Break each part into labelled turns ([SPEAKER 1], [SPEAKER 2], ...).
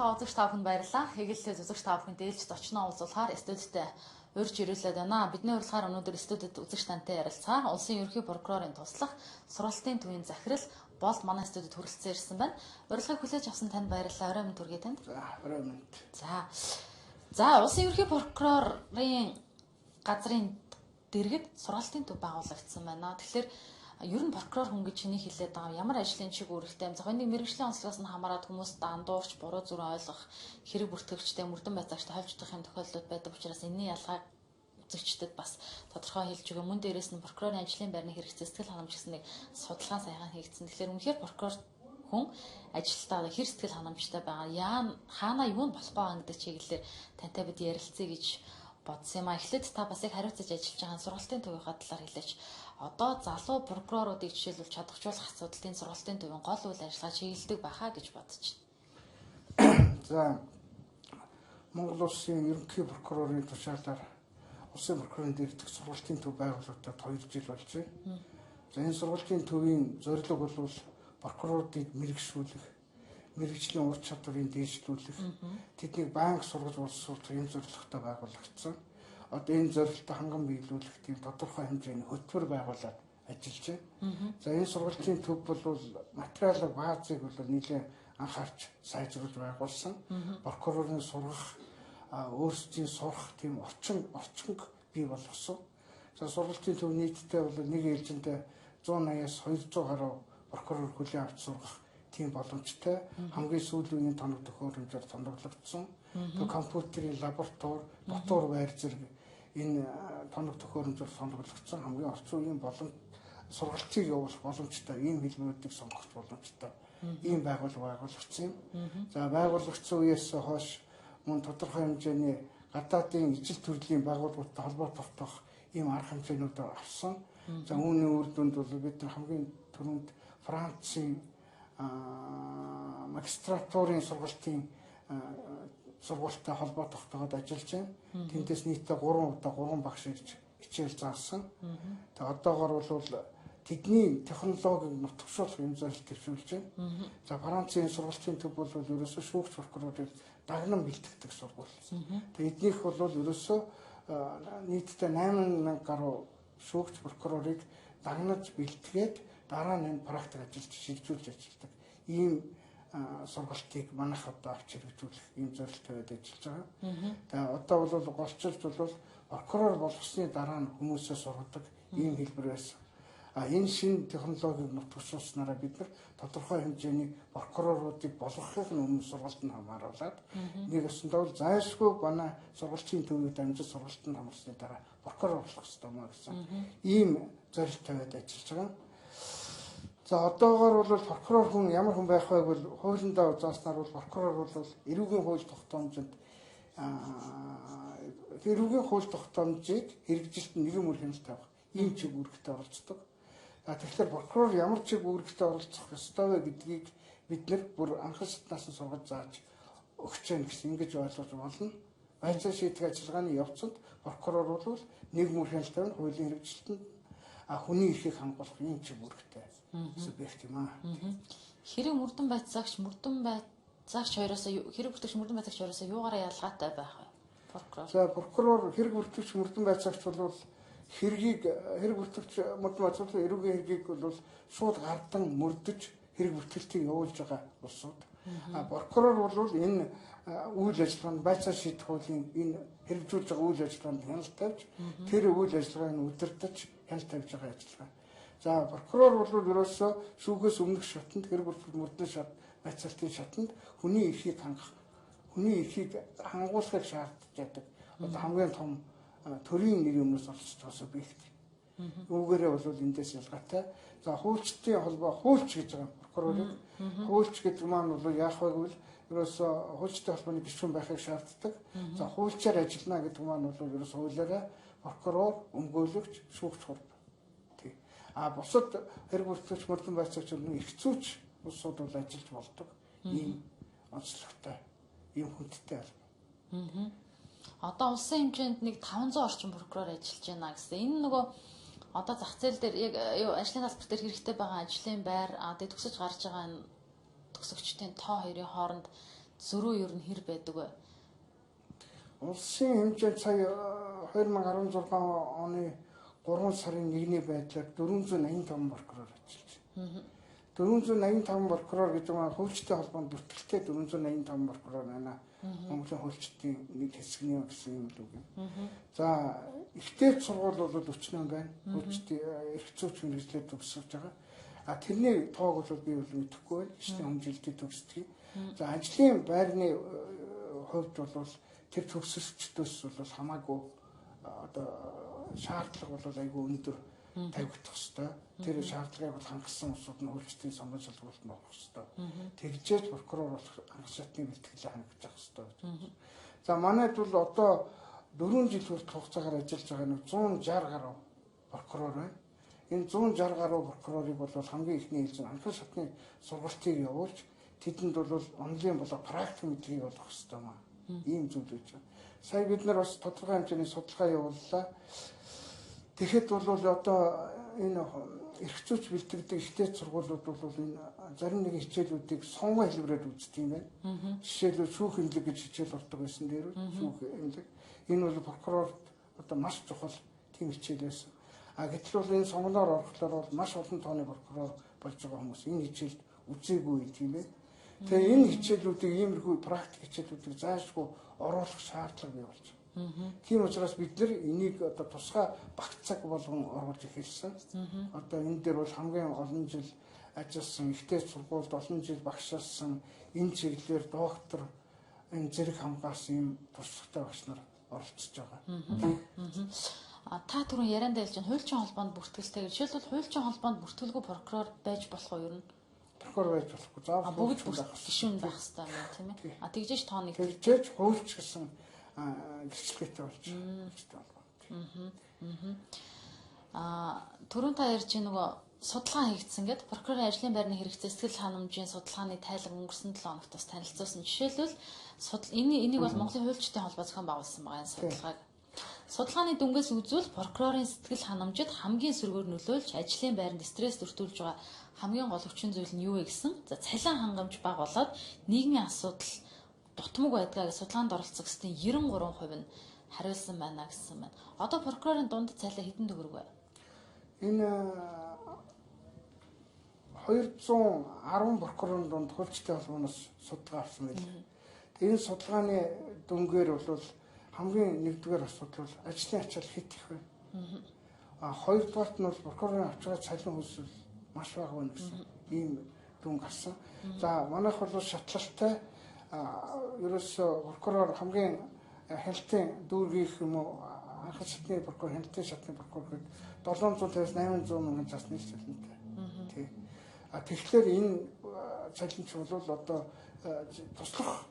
[SPEAKER 1] байгаа үзэгч та бүхэнд баярлалаа. Хэгэлээ үзэгч та бүхэнд ээлж зочноо уулзуулахаар студидтэй урьж ирүүлээд байна. Бидний урилгаар өнөөдөр студид үзэгч тантай ярилцгаа. Улсын ерөнхий прокурорын туслах сургалтын төвийн захирал болд манай студид хүрэлцэн ирсэн байна. Урилгыг хүлээж авсан танд баярлалаа. Орой минь төргий танд.
[SPEAKER 2] За, орой минь.
[SPEAKER 1] За, улсын ерөнхий прокурорын газрын дэргэд сургалтын төв байгуулагдсан байна. Тэгэхээр ер нь прокурор хүн гэж чиний хэлээд байгаа ямар ажлын чиг үүрэгтэй за энийг мэргэжлийн онцлогоос нь хамаарат хүмүүс дандуурч буруу зүрх ойлгох хэрэг бүртгэгчтэй мөрдөн байцаагчтай хавьждах юм тохиолдлууд байдаг учраас энэний ялгааг үзэгчдэд бас тодорхой хэлж өгөө. Мөн дээрээс нь прокурорын ажлын байрны хэрэгцээ сэтгэл ханамж гэсэн нэг судалгаа саяхан хийгдсэн. Тэгэхээр үнэхээр прокурор хүн ажилтаа хэр сэтгэл ханамжтай байгаа. Хаана юу нь болох байгаа гэдэг чиглэлээр тантай бид ярилцъя гэж бодсон юм а. Эхлээд та бас яг хариуцаж ажиллаж байгаа сургалтын төвийнхаа талаар хэлээч. Одоо залуу прокуроруудыг жишээлбэл чадахжуулах асуудлын сургалтын төвийн гол үйл ажиллагаа чиглэдэг байхаа гэж бодож байна.
[SPEAKER 2] За, Монгол Улсын ерөнхий прокурорын тушаалаар улсын прокурорын дэргэдэх сургалтын төв байгуулагдаад 2 жил болж байна. За, энэ сургалтын төвийн зорилго бол прокуроруудыг мэрэгшүүлэх, мэрэгжлийн ур чадварыг дээшлүүлэх, тэднийг банк сургаж боловсруулах юм зорилготой байгуулагдсан. Одоо энэ зорилттой ханган биелүүлэх тийм тодорхой хэмжээний хөтөлбөр байгуулад ажиллаж байна. За энэ сургалтын төв бол материалын баазыг бол нэлээд анхаарч сайжруулж байгуулсан. Прокурорын сургах, өөрсдийн сурах тийм орчинг бий болгосон. За сургалтын төв нийтдээ бол нэг ээлжиндээ 180-аас 200 гаруй прокурор хүлээн авч сургах тийм боломжтой. Хамгийн сүүлийн тоног төхөөрөмжөөр томруулагдсан. Компьютерийн лаборатори, дотор байр зэрэг энэ тоног төхөөрөмжөөр томруулагдсан хамгийн орчин үеийн сургалтыг явуулах боломжтой ийм хэлбэрүүдийг сонгох боломжтой ийм байгууллага байгуулагдсан юм. За байгуулагдсан үеэс хойш мөн тодорхой хэмжээний гадаадын ижил төрлийн байгууллагуудтай холбоо тогтоох ийм арга хэмжээнүүд авсан. За үүний үр дүнд бол бид нар хамгийн түрүүнд Францын магистратурын сургалтын сургуультай холбоо тогтооход ажиллаж байна. Тэндээс нийтдээ 3 удаа 3 багш ирж хичээл заасан. Тэгээ одоогоор бол тэдний технологиг нутагшуулах юм зорилт төвшүүлж байна. За Францын сургалтын төв бол ерөөсөө шүүгч прокурорыг дагнан бэлтгэдэг сургууль. Тэгээ эднийх бол ерөөсөө нийтдээ 8000 гаруй шүүгч прокурорыг дагнаж бэлтгээд дараа нь энэ практик ажилд шилжүүлж ажилладаг. Ийм сургалтыг манайх одоо авч хэрэгжүүлэх ийм зорилттой байдаг ажиллаж байгаа. Тэгээ одоо бол голчилж бол прокурор болгосны дараа нь хүмүүсээ сургадаг ийм хэлбэр байсан. Энэ шинэ технологиг нутагшуулснараа бид нар тодорхой хэмжээний прокуроруудыг болгохын өмнө сургалтанд хамааруулад нэг өсөндөө бол зайлшгүй манай сургалтын төвийг дамжиж сургалтанд хамарсны дараа прокурор болох ёстой маа гэсэн ийм зорилттой байдаг ажиллаж байгаа. За одоогоор бол прокурор хүн ямар хүн байх вэ гэвэл хуулиндаа зааснаар бол прокурор бол эрүүгийн хууль тогтоомжинд эрүүгийн хууль тогтоомжийг хэрэгжилт нэгэн мөр хяналт тавих ийм чиг үүрэгтэй оролцдог. Тэгэхээр прокурор ямар чиг үүрэгтэй оролцох ёстой вэ гэдгийг бид нар бүр анхан шатнаас нь сургаж зааж өгч जैन гэсэн ингэж ойлгож болно. Байцаа шийдэх ажиллагааны явцад прокурор бол нэг мөр хяналт тавих хуулийн хэрэгжилтэнд хүний эрхийг хангуулах ийм чиг үүрэгтэй субъект юм аа.
[SPEAKER 1] Хэрэг мөрдөн байцаагч хоёроос хэрэг бүртгэгч мөрдөн байцаагч хоёроос юугаараа ялгаатай байх вэ? Прокурор.
[SPEAKER 2] За прокурор хэрэг бүртгэгч мөрдөн байцаагч бол хэрэг бүртгэгч мөрдөн байцаагч эрүүгийн хэргийг бол шууд гардан мөрдөж хэрэг бүртгэлтийг явуулж байгаа улсууд. Прокурор бол энэ үйл ажиллагаанд байцаа шийдэх хуулийн энэ хэрэгжүүлж байгаа үйл ажиллагаанд хяналт тавьж тэр үйл ажиллагааг удирдах хяналт тавьж байгаа ажиллагаа. За прокурор бол ерөөсөө шүүхээс өмнөх шатанд хэрэг бүртгэгч мөрдөн шат байцаалтын шатанд хүний эрхийг хангуулахыг шаардж байдаг. Одоо хамгийн том төрийн нэг юмнаас олцож байгаа субъект. Үүгээрээ бол эндээс ялгаатай. За хуульчдын холбоо хуульч гэж байгаа прокурорыг хуульч гэдэг маань бол яах вэ гэвэл ерөөсөө хуульчдын холбооны гишүүн байхыг шаарддаг. За хуульчаар ажиллана гэдэг маань бол ерөөсөө хуулиараа прокурор, өмгөөлөгч, шүүгч хурд. Бусад хэрэг бүртгэгч мөрдөн байцаагч эрхцүүч улсууд бол ажиллаж болдог. Ийм онцлогтой, ийм хүндтэй алба.
[SPEAKER 1] Одоо улсын хэмжээнд нэг 500 орчим прокурор ажиллаж байна гэсэн. Энэ нөгөө одоо зах зээл дээр яг ажлын салбар дээр хэрэгтэй байгаа ажлын байр төгсөж гарч байгаа энэ төгсөгчдийн тоо хоёрын хооронд зөрүү ер нь хэр байдаг вэ?
[SPEAKER 2] Улсын хэмжээнд сая 2016 оны 3 сарын 1-ний байдлаар 485 прокурор ажиллаж байна. 485 прокурор гэж байгаа хөвчтэй холбоонд бүртгэлтэй 485 прокурор байна. Монголын хөвчтийн нэг хэсгийн гэсэн юм л үг юм. За, ихтэй сургууль бол 48 байна. Хөвчтийн эрх зүйч мэргэжлээ төгсөж байгаа. А тэрний тоог бол би бол мэдэхгүй байна. Ишний хэмжилтийг төгсдөг. За, ажлын байрны хувьд бол тэр төгсөгчдөөс бол хамаагүй одоо шаардлага бол айгүй өндөр тавигдах хэвээр. Тэр шаардлагыг бол хангасан усуд нь хөлчтийн сонгон шалгуулалт нь болох хэвээр. Тэгжээж прокурор болох анх шатны бэлтгэлээ хангаж явах хэвээр. За, манайд бол одоо 4 жил хүртэл хугацаагаар ажиллаж байгаа нэг 160 гаруй прокурор байна. Энэ 160 гаруй прокурорыг бол хамгийн ихний хэлж анх шатны сургалтыг явуулж тэдэнд бол онлайн болоо практик мэдлэгийг олгох хэвээр маа. Ийм зүйл үүж байна. Сая бид нар бас тодорхой хэмжээний судалгаа явууллаа. Тэгэхэд бол одоо энэ эрх зүйч бэлтгэдэг ихтэй сургуулиуд бол энэ зарим нэгэн хичээлүүдийг сонгон хэлбэрээр үздэг юм байна. Жишээлбэл шүүх эмнэлэг гэж хичээл болдог байсан дээр шүүх эмнэлэг. Энэ бол прокурор одоо маш чухал тийм хичээл байсан. А гэтэл бол энэ сонгоноор орохлоор бол маш олон тооны прокурор болж байгаа хүмүүс энэ хичээлд үзээгүй юм байна. Тэгээ энэ хичээлүүдийг иймэрхүү практик хичээлүүдийг заашгүй оруулах шаардлага бий болж байна. Тийм учраас бид нар энийг одоо тусгай багц цаг болгон оруулж эхэлсэн. Одоо энэ дээр бол хамгийн олон жил ажилласан, ихтэй сургуульд олон жил багшаасан, энэ чиглэлээр доктор, энэ зэрэг хамгаалсан юм туршлагатай багш нар оролцож байгаа.
[SPEAKER 1] Та түрүүн яриандаа хэлж байна хуульчийн холбоонд бүртгэлтэй. Жишээлбэл хуульчийн холбоонд бүртгэлгүй прокурор байж болох уу ер нь?
[SPEAKER 2] Прокурор байж болохгүй. Заавал
[SPEAKER 1] бүгд гишүүн байх хэрэгтэй юм тийм ээ. Тэгжээж тооныг
[SPEAKER 2] тэгжээж хуульч гэсэн гэрчлэгээтэй болж
[SPEAKER 1] түрүүн та ярьж нөгөө судалгаа хийгдсэн гэдэг прокурорын ажлын байрны хэрэгцээ сэтгэл ханамжийн судалгааны тайлан өнгөрсөн 7 хоногт бас танилцуулсан. Жишээлбэл энийг бол Монголын хуульчдын холбоо зохион байгуулсан байгаа энэ судалгааг. Судалгааны дүнгээс үзвэл прокурорын сэтгэл ханамжид хамгийн сөргөөр нөлөөлж ажлын байранд стресс төртүүлж байгаа хамгийн гол хүчин зүйл нь юу вэ гэсэн. За, цалин хангамж бага болоод нийгмийн асуудал дутмаг байдгаа гэж судалгаанд оролцсон гэсний 93% нь хариулсан байна гэсэн байна. Одоо прокурорын дунд цалин хэдэн төгрөг вэ?
[SPEAKER 2] Энэ 210 прокурорын дунд хуульчтай холбооноос судалгаа авсан байна. Энэ судалгааны дүнгээр бол хамгийн нэгдүгээр асуудал бол ажлын ачаал хэд их вэ? Хоёрдугаарт нь бол прокурорын авч байгаа цалин хөлсөл маш бага байна гэсэн ийм дүн гарсан. За, манайх бол шатлалтай ерөөсөө прокурор хамгийн хяналтын дүүргийнх юм уу анх шатны прокурор хяналтын шатны прокурор гээд 750-800 мянган засны цалинтай. Тий. Тэгэхээр энэ цалинч бол одоо туслах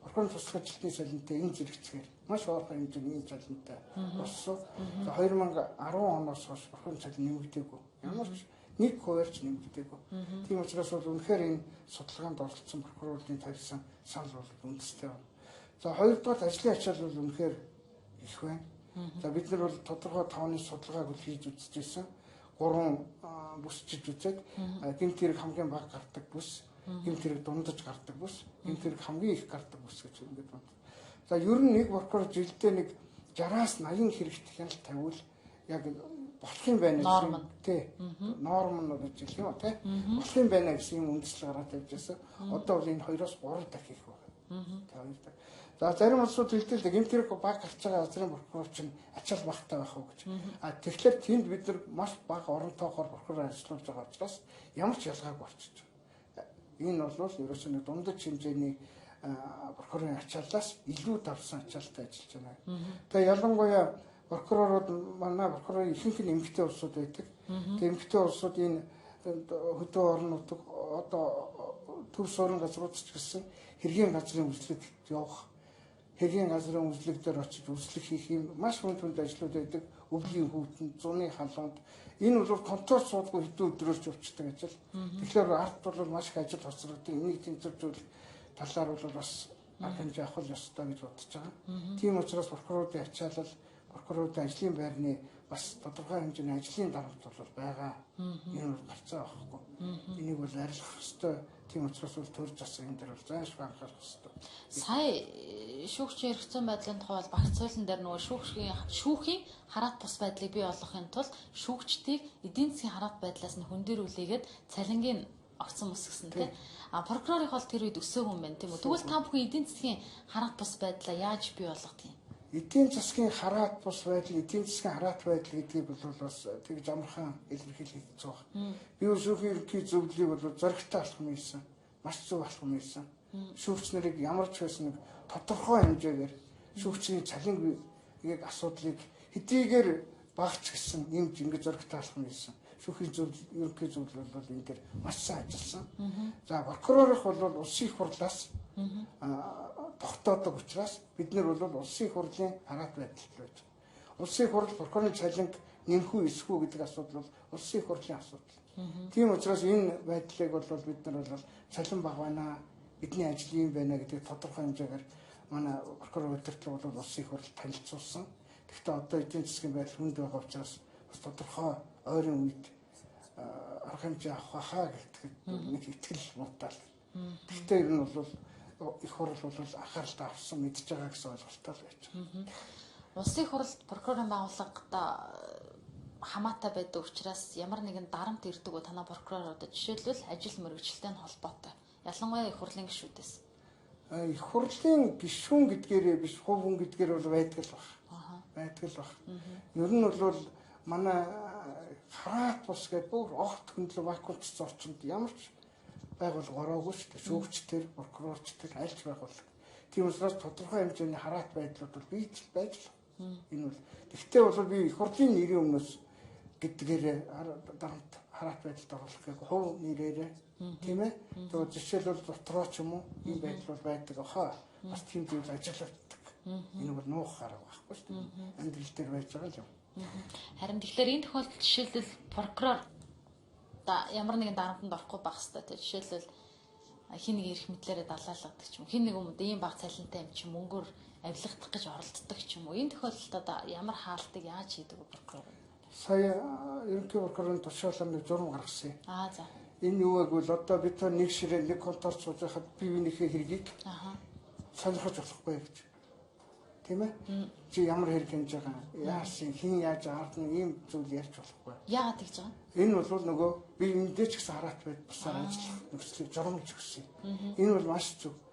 [SPEAKER 2] прокурорын туслах ажилтны цалинтай энэ зэрэгцгээр маш бага хэмжээний цалинтай болсон. За, 2010 оноос хойш прокурорын цалин нэмэгдээгүй. Ямар ч нэг хуваарч нэмэгдээгүй. Тийм учраас бол үнэхээр энэ судалгаанд оролцсон прокурорын тавьсан санал бол үндэстэй байна. За, хоёрдугаар ажлын ачаал бол үнэхээр их байна. За, бид нар бол тодорхой тооны судалгааг хийж үзчихсэн. 3 бүсчиж үзээд гэмт хэрэг хамгийн бага гардаг бүс, гэмт хэрэг дундаж гардаг бүс, гэмт хэрэг хамгийн их гардаг бүс гэж ингэж байна. За, ер нь нэг прокурор жилдээ нэг 60-аас 80 хэрэгт хяналт тавиул яг болох юм байна гэсэн тий. Норм нь гэж хэлэх юм тий. Болох юм байна гэсэн юм үндэслэл гараад тавьж байсан. Одоо бол энэ 2-оос 3 дахин их байна. За, зарим улсууд хэлдэг гэмт хэрэг баг гарч байгаа газрын прокурор чинь ачаал багтай байх уу гэж. Тэгэхээр тэнд бид нар маш бага оронтойгоор прокурор ажиллаж байгаа учраас ямар ч ялгаагүй болчихж байгаа. Энэ бол ерөөсөө нэг дундаж хэмжээний прокурорын ачаалаас илүү давсан ачаалтай ажиллаж байна. Тэгээ ялангуяа прокурорууд манай прокурорын ихэнх нь эмэгтэй улсууд байдаг. Тэгээ эмэгтэй улсууд энэ хөдөө орон нутаг одоо төв суурин газрууд ч гэсэн хэргийн газрын үйлчлэгт явах, хэргийн газрын үйлчлэг дээр очиж үйлчлэг хийх юм маш хүнд ажлууд байдаг. Өвлийн хүүтэнд, зуны халуунд энэ бол контрол суудгүй хэдэн өдрөөрч явцдаг ажил. Тэгэхээр ард бол маш их ажил хоцрогддог. Энийг тэнцвэржүүлэх талаар бол бас хэмжээ авах ёстой гэж бодож байгаа. Тийм учраас прокурорын ачаалал, прокурорын ажлын байрны бас тодорхой хэмжээний ажлын дарамт бол байгаа. Энэ бол гарцаа байхгүй. Энийг бол арилгах ёстой. Тийм учраас бол төр засаг энэ дээр бол заашгүй анхаарах ёстой.
[SPEAKER 1] Сая шүүгчийн эрх зүйн байдлын тухай бол багц хуулийн дээр нөгөө шүүхийн хараат бус байдлыг бий болгохын тулд шүүгчдийг эдийн засгийн хараат байдлаас нь хөндөрүүлээгээд цалингийн огцон мөс гэсэн тийм. Прокурорыг бол тэр үед өсөөгүй юм байна тийм үү. Тэгвэл та бүхэн эдийн засгийн хараат бус байдлаа яаж бий болгох юм?
[SPEAKER 2] Эдийн засгийн хараат бус байдал, эдийн засгийн хараат байдал гэдгийг бол бас тэгж амархан илэрхийлэх хэцүү байна. Би шүүхийн ерөнхий зөвлөлийг бол зоригтой болох юм ийсэн. Маш зөв болох юм ийсэн. Шүүгч нарыг ямар ч байсан нэг тодорхой хэмжээгээр шүүгчийн цалингийн асуудлыг хэдийгээр багч гэсэн юм ингэж зоригтой болох юм ийсэн. Шүүхийн ерөнхий зөвлөл бол энэ дээр маш сайн ажилласан. За прокуророх бол улсын их хурлаас тогтоодог учраас бид нар бол улсын их хурлын хараат байдалд байж. Улсын их хурл прокурорын цалинг нэмэх үү эсэх үү гэдэг асуудал бол улсын их хурлын асуудал. Тийм учраас энэ байдлыг бол бид нар бол цалин бага байна, бидний ажил юм байна гэдэг тодорхой хэмжээгээр манай прокурор удирдлага бол улсын их хурл танилцуулсан. Гэхдээ одоо эдийн засгийн байдал хүнд байгаа учраас бас тодорхой ойрын үед арга хэмжээ авах хаа гэдэг нэг итгэл муутай. Гэхдээ ер нь бол их хурл бол анхааралтай авсан мэдж байгаа гэсэн ойлголттой л байж байгаа.
[SPEAKER 1] Улсын их хурлд прокурорын байгууллагад хамаатай байдаг учраас ямар нэгэн дарамт ирдэг үү танай прокурорууд жишээлбэл ажил мөрөгчлөлтэй холбоотой. Ялангуяа их хурлын гишүүдээс.
[SPEAKER 2] Их хурлын гишүүн гэдгээрээ биш хувь хүн гэдгээр бол байдаг л байна. Байдаг л байна. Ер нь бол манай хараат бус гэдэг бүр огт хөндлө вакуумч зорчинд ямар ч байгуулга ороогүй шүү дээ. Шүүгчдэр, прокурорчдэр аль ч байгуулга. Тийм учраас тодорхой хэмжээний хараат байдлууд бол бий байж л. Энэ бол тэгтээ бол би их хурлын нэрийн өмнөөс гэдгээр дарамт хараат байдалд оруулах гэх хувь нэрээрээ тийм ээ. Тэгээд жишээлбэл дотроо ч юм уу ийм байдал бол байдаг ахаа. Бас тийм зүйл ажилладаг. Энэ бол нуух арга байхгүй шүү дээ. Амьдрал дээр байж байгаа юм.
[SPEAKER 1] Харин тэгэхээр энэ тохиолдолд жишээлбэл прокурор ямар нэгэн дарамтанд орохгүй байх хэрэгтэй тийм. Жишээлбэл хин нэг эрх мэдлээрээ далаалгадаг ч юм. Хин нэг юм ийм баг цалинтай юм чи мөнгөөр авилгадах гэж оролддог ч юм уу. Энэ тохиолдолд ямар хаалтыг яаж хийдэг вэ прокурор?
[SPEAKER 2] Сая ерөнхий прокурорын тушаалаар нэг журам гаргасан юм.
[SPEAKER 1] За.
[SPEAKER 2] Энэ юу гэвэл одоо бид нэг ширээ нэг контор сууж байхад бивнийхээ хэргийг сонирхож болохгүй гэж. Тийм ээ? Чи ямар хэрэг хэмж байгаа юм? Яасан хин яаж аардна ийм зүйл ярьж болохгүй.
[SPEAKER 1] Яагаад гэж байгаа?
[SPEAKER 2] Энэ бол нөгөө би эндээ ч гэсэн хараат байд бусаар ажиллах нөхцөлийг журамж өгсөн. Энэ бол маш зөв.